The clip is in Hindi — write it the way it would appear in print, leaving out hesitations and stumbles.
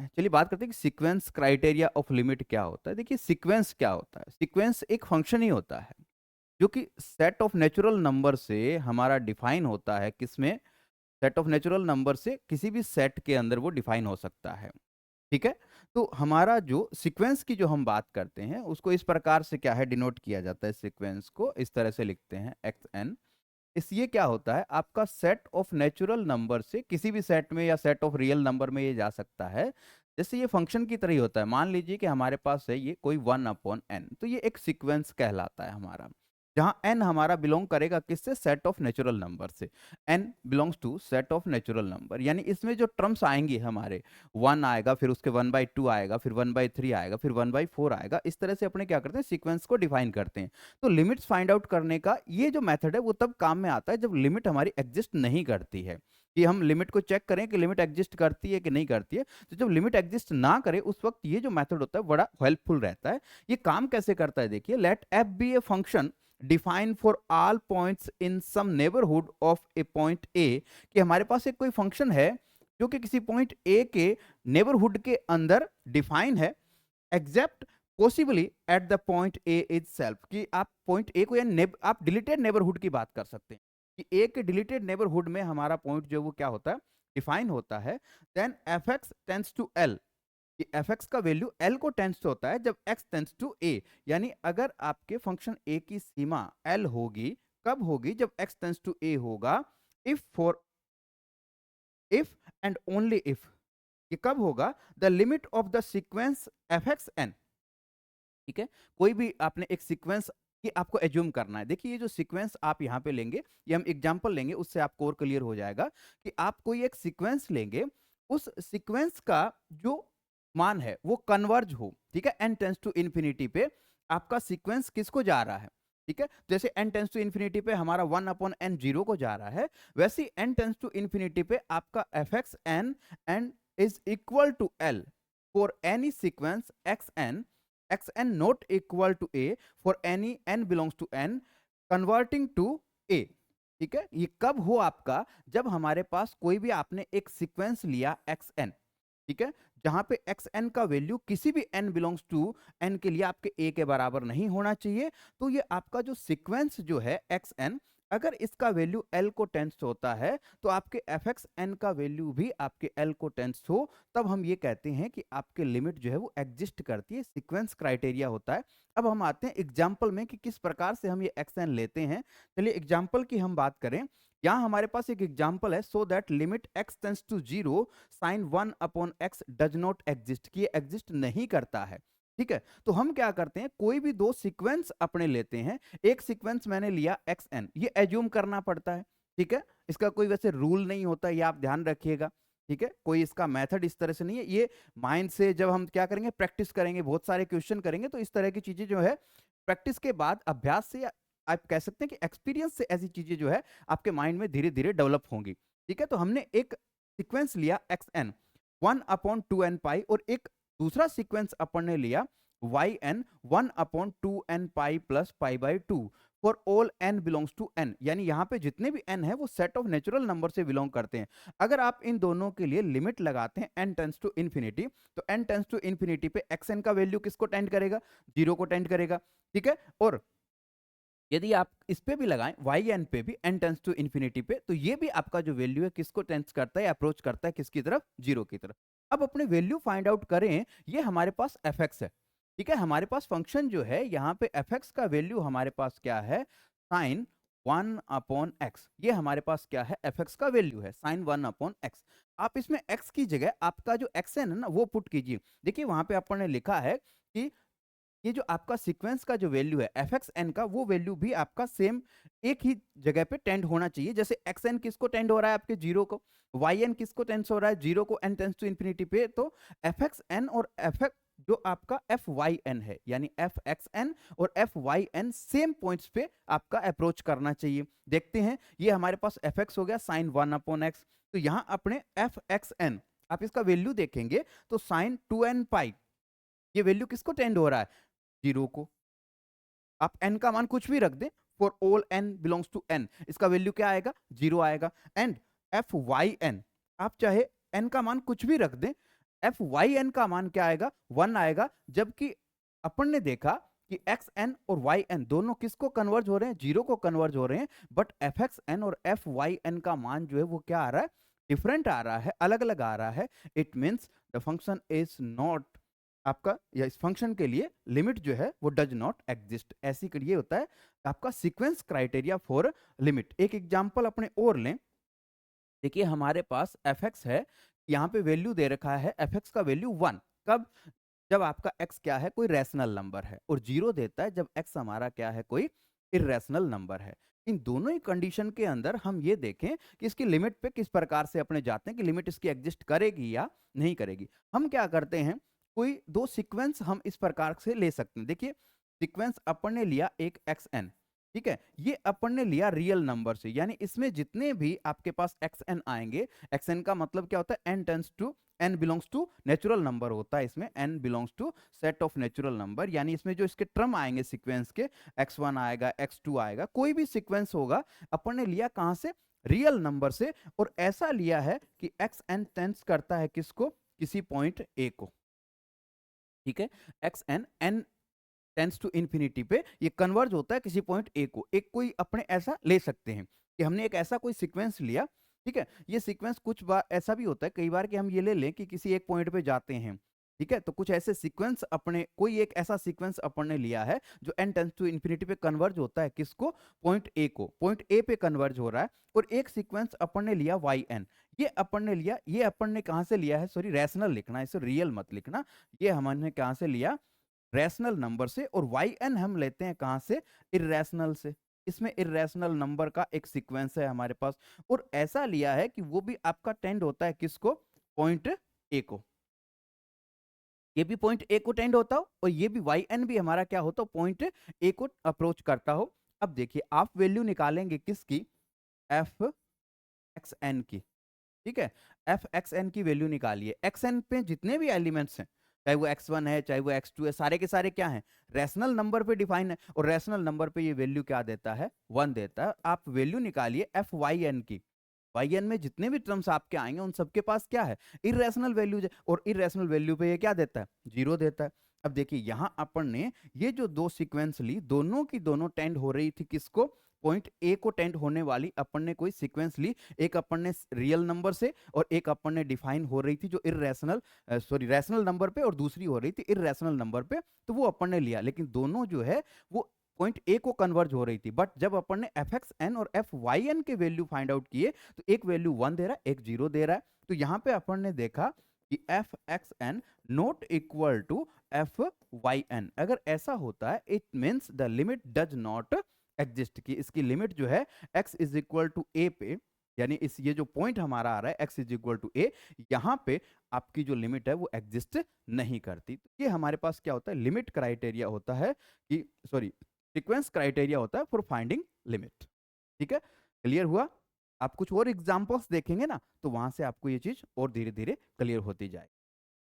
चलिए बात करते हैं कि सीक्वेंस क्राइटेरिया ऑफ लिमिट क्या होता है। देखिए सीक्वेंस क्या होता है, सीक्वेंस एक फंक्शन ही होता है जो कि सेट ऑफ नेचुरल नंबर से हमारा डिफाइन होता है। किसमें? सेट ऑफ नेचुरल नंबर से किसी भी सेट के अंदर वो डिफाइन हो सकता है। ठीक है? तो हमारा जो सीक्वेंस की जो हम बात करते हैं उसको इस प्रकार से क्या है डिनोट किया जाता है। सीक्वेंस को इस तरह से लिखते हैं एक्स एन। इस ये क्या होता है, आपका सेट ऑफ नेचुरल नंबर से किसी भी सेट में या सेट ऑफ रियल नंबर में ये जा सकता है। जैसे ये फंक्शन की तरह ही होता है। मान लीजिए कि हमारे पास है ये कोई 1/n, तो ये एक सीक्वेंस कहलाता है हमारा, जहाँ n हमारा बिलोंग करेगा किससे? सेट ऑफ नेचुरल नंबर से। n belongs to set of natural number, यानी इसमें जो टर्म्स आएंगी हमारे, 1 आएगा, फिर उसके 1/2 आएगा, फिर 1/3 आएगा, फिर 1/4 आएगा। इस तरह से अपने क्या करते हैं, सीक्वेंस को डिफाइन करते हैं। तो लिमिट्स फाइंड आउट करने का ये जो मेथड है वो तब काम में आता है जब लिमिट हमारी एग्जिस्ट नहीं करती है, कि हम लिमिट को चेक करें कि लिमिट एग्जिस्ट करती है कि नहीं करती है। तो जब लिमिट एग्जिस्ट ना करे उस वक्त ये जो मेथड होता है बड़ा हेल्पफुल रहता है। ये काम कैसे करता है देखिए, let f be a function define for all points in some neighbourhood of a point a, कि हमारे पास एक कोई फंक्शन है जो कि किसी पॉइंट ए के नेबरहुड के अंदर डिफाइन है, exempt possibly at the point A is self, कि आप पॉइंट ए को या आप डिलीटेड नेबरहुड की बात कर सकते हैं कि ए के डिलीटेड नेबरहुड में हमारा पॉइंट जो वो क्या होता है, डिफाइन होता है। Then f x tends to l, कि एफ एक्स का वैल्यू एल को टेंस होता है जब एक्स टेंस टू ए, यानी अगर आपके फंक्शन ए की सीमा एल होगी, कब होगी? जब एक्स टेंस टू ए होगा। If for if and only if, ये कब होगा? The limit of the sequence f x n. ठीक है, कोई भी आपने एक सीक्वेंस की आपको एज्यूम करना है। देखिए ये जो सीक्वेंस आप यहाँ पे लेंगे, ये हम एग्जांपल लेंगे, उससे आपको और क्लियर हो जाएगा कि आप कोई एक सीक्वेंस लेंगे, उस सीक्वेंस का जो मान है वो कन्वर्ज हो। ठीक है, n टेंस टू इन्फिनिटी पे आपका सीक्वेंस किसको जा रहा है? ठीक है, जैसे n टेंस टू इन्फिनिटी पे हमारा 1/n 0 को जा रहा है, वैसे ही n टेंस टू इन्फिनिटी पे आपका f x n and is equal to l for any sequence xn not equal to a for any n belongs to n converting to a। ठीक है, ये कब हो आपका? जब हमारे पास कोई भी आपने एक सीक्वेंस लिया xn, ठीक है, जहां पे xn का वैल्यू किसी भी n बिलोंग्स टू n के लिए आपके a के बराबर नहीं होना चाहिए। तो ये आपका जो सीक्वेंस जो है xn, अगर इसका वैल्यू l को टेंस होता है तो आपके एफ एक्स एन का वैल्यू भी आपके l को टेंस हो, तब हम ये कहते हैं कि आपके लिमिट जो है वो एग्जिस्ट करती है। सीक्वेंस क्राइटेरिया होता है। अब हम आते हैं एग्जाम्पल में कि किस प्रकार से हम ये एक्स एन लेते हैं। चलिए एग्जाम्पल की हम बात करें। यहाँ हमारे पास एक एग्जाम्पल है, so that limit x tends to 0 sine 1/x does not exist, कि ये एग्जिस्ट नहीं करता है। ठीक है, तो हम क्या करते हैं, कोई भी दो सीक्वेंस अपने लेते हैं। एक सीक्वेंस मैंने लिया xn, ये एज्यूम करना पड़ता है। ठीक है, इसका कोई वैसे रूल नहीं होता, ये आप ध्यान रखिएगा। ठीक है, कोई इसका मेथड इस तरह से नहीं है। ये माइंड से जब हम क्या करेंगे, प्रैक्टिस करेंगे, बहुत सारे क्वेश्चन करेंगे, तो इस तरह की चीजें जो है प्रैक्टिस के बाद, अभ्यास से, या आप कह सकते हैं कि एक्सपीरियंस से ऐसी चीजें जो है आपके माइंड में धीरे धीरे डेवलप होंगी। ठीक है, तो हमने एक सीक्वेंस लिया xn 1/2n पाई, और एक दूसरा सीक्वेंस अपन ने लिया yn 1/2n pi plus pi by 2 for all n belongs to n, यानी यहाँ पे जितने भी n है वो सेट ऑफ नेचुरल नंबर से बिलोंग करते हैं। अगर आप इन दोनों के लिए लिमिट लगाते हैं n टेंस टू इन्फिनिटी, तो n टेंस टू इन्फिनिटी पे xn का वैल्यू किसको टेंड करेगा? 0 को टेंड करेगा। ठीक है, और यदि आप इस पे भी लगाएं yn पे भी n टेंस टू इन्फिनिटी पे, तो ये भी आपका जो वैल्यू है किसको टेंस करता है, अप्रोच करता है किसकी तरफ? 0 की तरफ। अब अपने वैल्यू फाइंड आउट करें। ये हमारे पास एफ एक्स है। ठीक है, हमारे पास फंक्शन जो है यहाँ पे एफ एक्स का वैल्यू हमारे पास क्या है? Sign 1/x। ये हमारे पास क्या है? एफ एक्स का वैल्यू है साइन 1/x। आप इसमें x की जगह आपका जो xn है ना वो पुट कीजिए। देखिए वहां पे अपन ने लिखा है कि ये जो आपका सीक्वेंस का जो वैल्यू है एफ एक्स एन का, वो वैल्यू भी आपका सेम एक ही जगह पे टेंड होना चाहिए। जैसे एक्स एन किसको टेंड हो रहा है? आपके 0 को। वाई एन किसको टेंस हो रहा है? 0 को। एन टेंस टू इन्फिनिटी पे, तो एफ एक्स एन और एफ एक्स जो आपका एफ वाई एन है, यानी एफ एक्स एन और f y n same points पे आपका अप्रोच करना चाहिए। देखते हैं, ये हमारे पास एफ एक्स हो गया साइन 1/x। तो यहाँ अपने एफ एक्स एन आप इसका वैल्यू देखेंगे तो साइन 2n पाई, ये वैल्यू किसको टेंड हो रहा है? 0 को। आप n का मान कुछ भी रख दें, for all n belongs to n, इसका वैल्यू क्या आएगा? 0 आएगा। एंड एफ वाई एन, आप चाहे n का मान कुछ भी रख दें, एफ वाई एन का मान क्या आएगा, 1 आएगा, जबकि अपन ने देखा कि एक्स एन और वाई एन दोनों किसको कन्वर्ज हो रहे हैं, 0 को कन्वर्ज हो रहे हैं, बट एफ एक्स एन और एफ वाई एन का मान जो है वो क्या आ रहा है, डिफरेंट आ रहा है, अलग अलग आ रहा है। It means the function is not आपका, या इस फंक्शन के लिए लिमिट जो है वो डज नॉट एग्जिस्ट। ऐसी ये होता है आपका सीक्वेंस क्राइटेरिया फॉर लिमिट। एक एग्जांपल अपने और लें, देखिए हमारे पास एफ एक्स है, यहाँ पे वैल्यू दे रखा है एफ एक्स का वैल्यू 1, कब, जब आपका x क्या है, कोई रैशनल नंबर है, और 0 देता है जब x हमारा क्या है, कोई इरेशनल नंबर है। इन दोनों ही कंडीशन के अंदर हम ये देखें कि इसकी लिमिट पे किस प्रकार से अपने जाते हैं कि लिमिट इसकी एग्जिस्ट करेगी या नहीं करेगी। हम क्या करते हैं, कोई दो सीक्वेंस हम इस प्रकार से ले सकते हैं। देखिए सीक्वेंस अपन ने लिया एक एक्स एन, ठीक है, ये अपन ने लिया रियल नंबर से, यानी इसमें जितने भी आपके पास एक्स एन आएंगे, एक्स एन का मतलब क्या होता है, n tends to n belongs to natural number होता है, इसमें n belongs to set of natural number, यानी इसमें जो इसके टर्म आएंगे सीक्वेंस के, x1 आएगा, x2 आएगा, कोई भी सीक्वेंस होगा, अपन ने लिया कहां से, रियल नंबर से, और ऐसा लिया है कि xn टेंस करता है किसको, किसी पॉइंट a को, ठीक है, xn n tends to infinity पे ये कन्वर्ज होता है किसी पॉइंट ए को। एक कोई अपने ऐसा ले सकते हैं कि हमने एक ऐसा कोई सीक्वेंस लिया, ठीक है, ये सीक्वेंस कुछ बार ऐसा भी होता है कई बार कि हम ये ले लें कि किसी एक पॉइंट पे जाते हैं, ठीक है, तो कुछ ऐसे सीक्वेंस अपने, कोई एक ऐसा सीक्वेंस अपन ने लिया है जो n टेंस टू इंफिनिटी पे कन्वर्ज होता है किसको, पॉइंट ए को, पॉइंट ए पे कन्वर्ज हो रहा है, और एक सीक्वेंस अपन ने लिया yn, ये अपन ने लिया, ये अपन ने कहां से लिया है, सॉरी रैशनल लिखना है, इसे रियल मत लिखना, ये हमने कहां से लिया, रैशनल नंबर से, और yn हम लेते हैं कहां से, इरेशनल से। इसमें इरेशनल नंबर का एक सीक्वेंस है हमारे पास, और ऐसा लिया है कि वो भी आपका टेंड होता है किसको, पॉइंट ए को, ये भी पॉइंट ए को टेंड होता हो, और ये भी yn भी हमारा क्या होता हो, पॉइंट ए को अप्रोच करता हो। अब देखिए आप वैल्यू निकालेंगे किसकी, एफ एक्स एन की, ठीक है, एफ एक्स एन की वैल्यू निकालिए, एक्स एन पे जितने भी एलिमेंट्स हैं, चाहे वो x1 है चाहे वो x2 है, सारे के सारे क्या हैं, रैशनल नंबर पे डिफाइन है, और रैशनल नंबर पे ये वैल्यू क्या देता है, 1 देता है। आप वैल्यू निकालिए एफ वाई एन की, वाई एन में जितने भी टर्म्स आपके आएंगे उन सबके पास क्या है, इरेशनल वैल्यूज है, और इरेशनल वैल्यू पे ये क्या देता है, 0 देता है। अब देखिए यहां अपन ने ये जो दो सीक्वेंस ली, दोनों की दोनों टेंड हो रही थी किसको, पॉइंट ए को टेंड होने वाली अपन ने कोई सीक्वेंस ली, एक अपन ने रियल नंबर से, और एक अपन ने डिफाइन हो रही थी जो इरेशनल, सॉरी रैशनल नंबर पे, और दूसरी हो रही थी इरेशनल नंबर पे, तो वो अपन ने लिया, लेकिन दोनों जो है वो पॉइंट ए को कन्वर्ज हो रही थी। बट जब अपन ने एफ एक्स एन और एफ वाई एन के वैल्यू फाइंड आउट किए, तो एक वैल्यू 1 दे रहा है, एक 0 दे रहा है, तो यहां पे अपन ने देखा कि f x n not equal to f y n. अगर ऐसा होता है it means the limit does not exist, की इसकी लिमिट जो है x is equal to a पे, यानी इस ये जो पॉइंट हमारा आ रहा है x इज इक्वल टू ए, यहाँ पे आपकी जो लिमिट है वो एग्जिस्ट नहीं करती। तो ये हमारे पास क्या होता है, लिमिट क्राइटेरिया होता है, कि सॉरी सीक्वेंस क्राइटेरिया होता है फॉर फाइंडिंग लिमिट। ठीक है, क्लियर हुआ। आप कुछ और एग्जांपल्स देखेंगे ना, तो वहां से आपको ये चीज और धीरे धीरे क्लियर होती जाए।